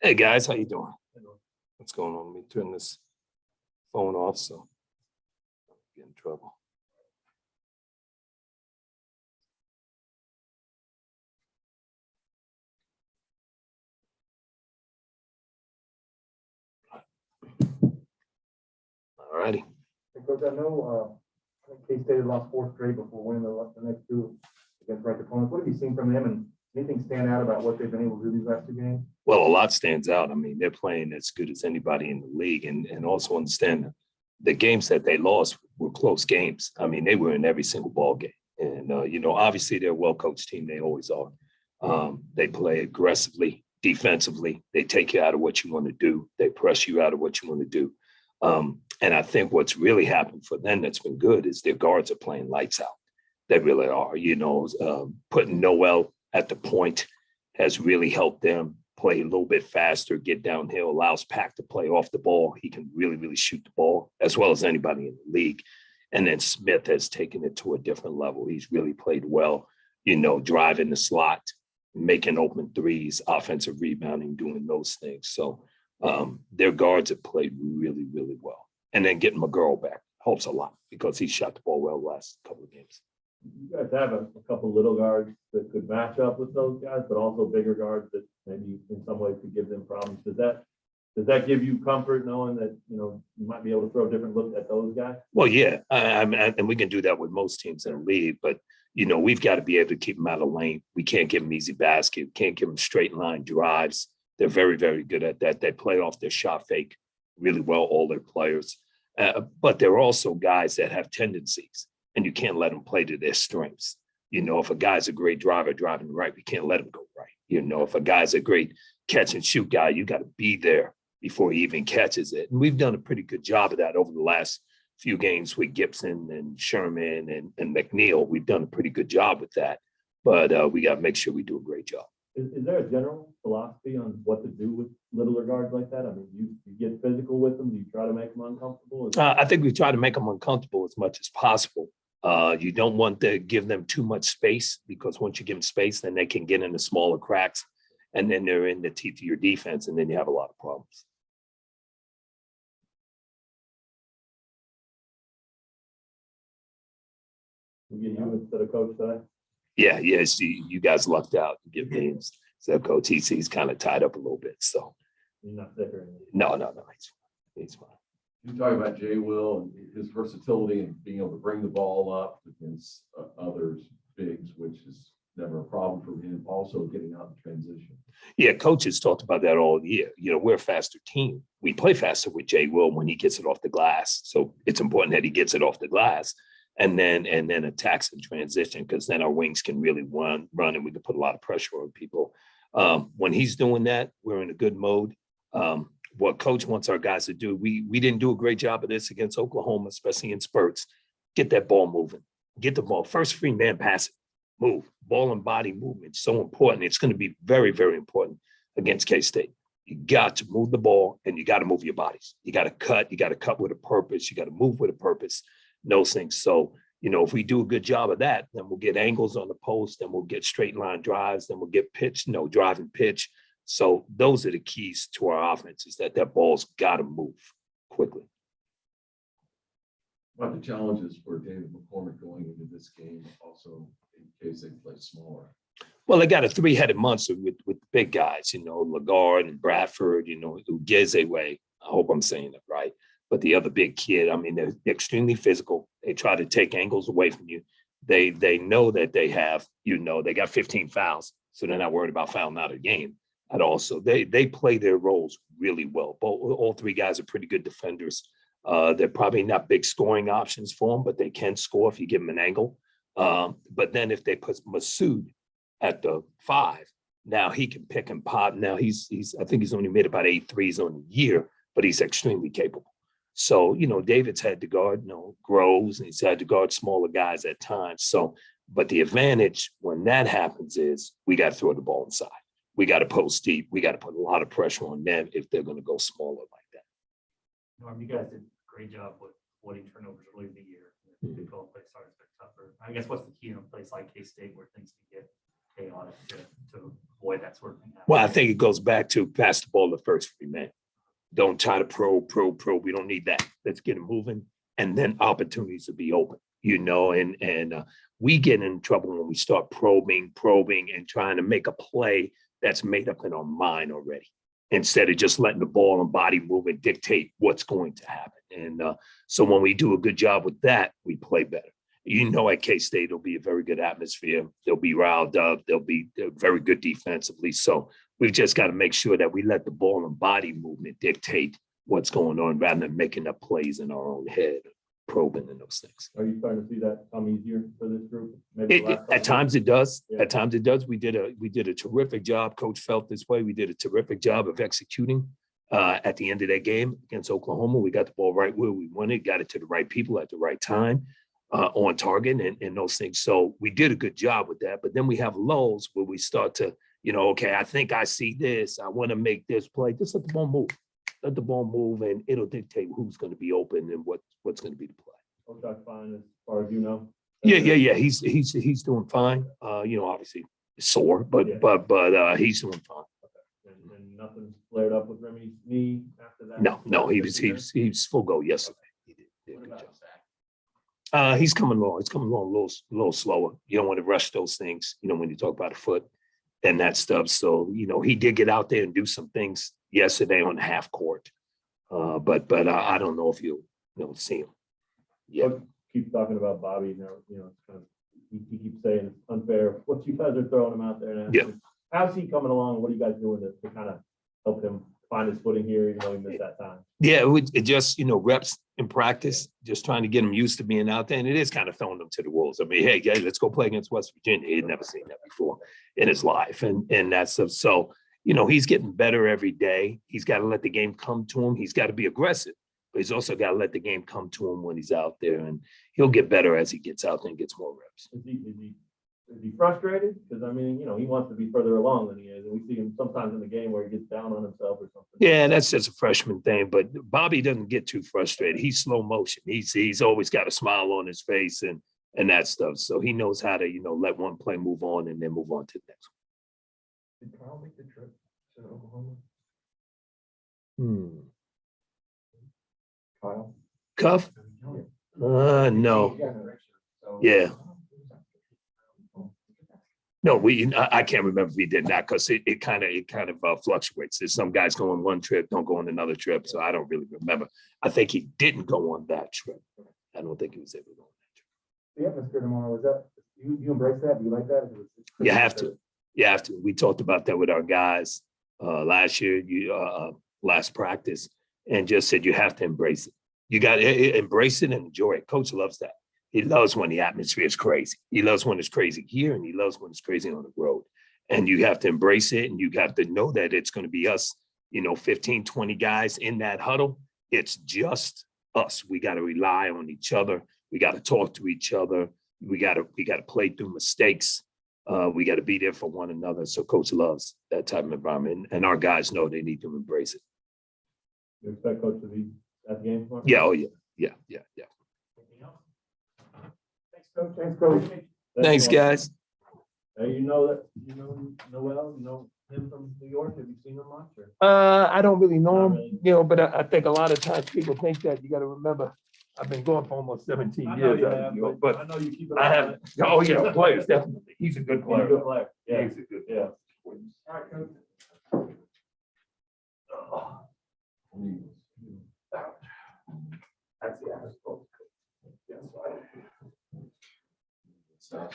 Hey guys, how you doing? What's going on? Let me turn this phone off so I don't get in trouble. All righty. Hey, Coach, I know K-State lost 4th straight before winning the next 2 against ranked opponents. What have you seen from them, and anything stand out about what they've been able to do these last 2 games? Well, a lot stands out. I mean, they're playing as good as anybody in the league, and also understand the games that they lost were close games. I mean, they were in every single ball game. And, obviously they're a well-coached team. They always are. They play aggressively, defensively. They take you out of what you want to do. They press you out of what you want to do. And I think what's really happened for them that's been good is their guards are playing lights out. They really are. Putting Noel at the point has really helped them play a little bit faster, get downhill, allows Pack to play off the ball. He can really, really shoot the ball as well as anybody in the league. And then Smith has taken it to a different level. He's really played well, driving the slot, making open threes, offensive rebounding, doing those things. So their guards have played really, really well. And then getting McGurl back helps a lot because he shot the ball well the last couple of games. You guys have a couple little guards that could match up with those guys, but also bigger guards that maybe in some ways could give them problems. Does that give you comfort knowing that, you might be able to throw different looks at those guys? Well, yeah, and we can do that with most teams in the league, but, we've got to be able to keep them out of lane. We can't give them easy basket. We can't give them straight line drives. They're very, very good at that. They play off their shot fake really well, all their players. But they're also guys that have tendencies, and you can't let them play to their strengths. If a guy's a great driver driving right, we can't let him go right. If a guy's a great catch and shoot guy, you got to be there before he even catches it. And we've done a pretty good job of that over the last few games with Gibson and Sherman and McNeil. We've done a pretty good job with that, but we got to make sure we do a great job. Is there a general philosophy on what to do with littler guards like that? I mean, you get physical with them? Do you try to make them uncomfortable? I think we try to make them uncomfortable as much as possible. You don't want to give them too much space, because once you give them space, then they can get into smaller cracks, and then they're in the teeth of your defense, and then you have a lot of problems. We get you instead of coach today? Yeah, you guys lucked out to give names. So Coach he's kind of tied up a little bit. So you're not sick or anything? No, he's fine. You talk about Jay Will and his versatility and being able to bring the ball up against others bigs, which is never a problem for him. Also getting out in transition. Yeah, Coach has talked about that all year. We're a faster team. We play faster with Jay Will when he gets it off the glass. So it's important that he gets it off the glass and then attacks in transition, because then our wings can really run and we can put a lot of pressure on people. When he's doing that, we're in a good mode. What Coach wants our guys to do, we didn't do a great job of this against Oklahoma, especially in spurts. Get that ball moving. Get the ball. First free man pass it. Move. Ball and body movement. So important. It's going to be very, very important against K-State. You got to move the ball, and you got to move your bodies. You got to cut. You got to cut with a purpose. You got to move with a purpose. Those things. So, if we do a good job of that, then we'll get angles on the post, then we'll get straight line drives, then we'll get pitch, drive and pitch. So those are the keys to our offense, is that ball's got to move quickly. What are the challenges for David McCormick going into this game, also in case they play smaller? Well, they got a three-headed monster with the big guys, Lagarde and Bradford, Ugezeway. I hope I'm saying it right. But the other big kid, I mean, they're extremely physical. They try to take angles away from you. They know that they have, they got 15 fouls, so they're not worried about fouling out of the game at all. So they play their roles really well. All three guys are pretty good defenders. They're probably not big scoring options for them, but they can score if you give them an angle. But then if they put Masood at the 5, now he can pick and pop. Now I think he's only made about 8 threes on the year, but he's extremely capable. So, David's had to guard, Groves, and he's had to guard smaller guys at times. So, but the advantage when that happens is we got to throw the ball inside. We got to post deep. We got to put a lot of pressure on them if they're going to go smaller like that. Norm, you guys did a great job with avoiding turnovers early in the year. The Big 12 play starts a bit tougher. I guess what's the key in a place like K-State where things can get chaotic to avoid that sort of thing. Well, I think it goes back to pass the ball to first three men. Don't try to probe. We don't need that. Let's get it moving. And then opportunities will be open, and we get in trouble when we start probing and trying to make a play that's made up in our mind already, instead of just letting the ball and body movement dictate what's going to happen. And so when we do a good job with that, we play better. At K-State, there'll be a very good atmosphere. They'll be riled up. They'll be very good defensively. So we've just got to make sure that we let the ball and body movement dictate what's going on rather than making up plays in our own head, probing and those things. Are you starting to see that come easier for this group? Maybe the last couple At times it does. Yeah. At times it does. We did a terrific job. Coach felt this way. We did a terrific job of executing at the end of that game against Oklahoma. We got the ball right where we wanted, got it to the right people at the right time, on target and those things. So we did a good job with that. But then we have lulls where we start to, okay, I think I see this. I want to make this play. Just let the ball move. Let the ball move, and it'll dictate who's going to be open and what's going to be the play. Coach fine as far as you know? Yeah. He's doing fine. Obviously sore, but he's doing fine. And nothing flared up with Remy's knee after that? No, he was full go yesterday. He did a What good about job. Zach? He's coming along. He's coming along a little slower. You don't want to rush those things, when you talk about a foot and that stuff. So, he did get out there and do some things yesterday on half court. But I don't know if you'll see him. Yeah. Coach keeps talking about Bobby now, it's kind of, he keeps saying it's unfair what you guys are throwing him out there now. Yeah. How's he coming along? What are you guys doing to kind of help him find his footing here, even though he missed that time? Yeah, it just, reps in practice, just trying to get him used to being out there. And it is kind of throwing them to the wolves. I mean, hey, guys, let's go play against West Virginia. He'd never seen that before in his life. And that's so, he's getting better every day. He's got to let the game come to him. He's got to be aggressive, but he's also got to let the game come to him when he's out there. And he'll get better as he gets out there and gets more reps. Is he frustrated? Because he wants to be further along than he is, and we see him sometimes in the game where he gets down on himself or something. Yeah, that's just a freshman thing. But Bobby doesn't get too frustrated. He's slow motion. He's always got a smile on his face and that stuff. So he knows how to let one play move on and then move on to the next one. Did Kyle make the trip to Oklahoma? Kyle? Cuff? No. Yeah. No, I can't remember if he did not, because it kind of fluctuates. There's some guys go on one trip, don't go on another trip. So I don't really remember. I think he didn't go on that trip. I don't think he was able to go on that trip. The atmosphere tomorrow, is that, you embrace that? Do you like that? You have to. You have to. We talked about that with our guys last year, last practice, and just said you have to embrace it. You got to embrace it and enjoy it. Coach loves that. He loves when the atmosphere is crazy. He loves when it's crazy here, and he loves when it's crazy on the road. And you have to embrace it, and you have to know that it's going to be us, 15, 20 guys in that huddle. It's just us. We got to rely on each other. We got to talk to each other. We got to play through mistakes. We got to be there for one another. So Coach loves that type of environment, and our guys know they need to embrace it. You expect Coach to be at the game tomorrow? Yeah. Oh, yeah. Yeah. Anything else? Thanks, Coach. Thanks, Coach. Thanks, guys. Hey, Noel, you know him from New York? Have you seen him much? Or? I don't really know Not him, really. but I think a lot of times people think that. You got to remember, I've been going for almost 17 I know years. you out of have, New York, but I but know you keep it. I have. Oh yeah, players definitely. He's a good He's a player. good player. Yeah, He's a good. yeah. All right, Coach. That's the average. Yes, right. So,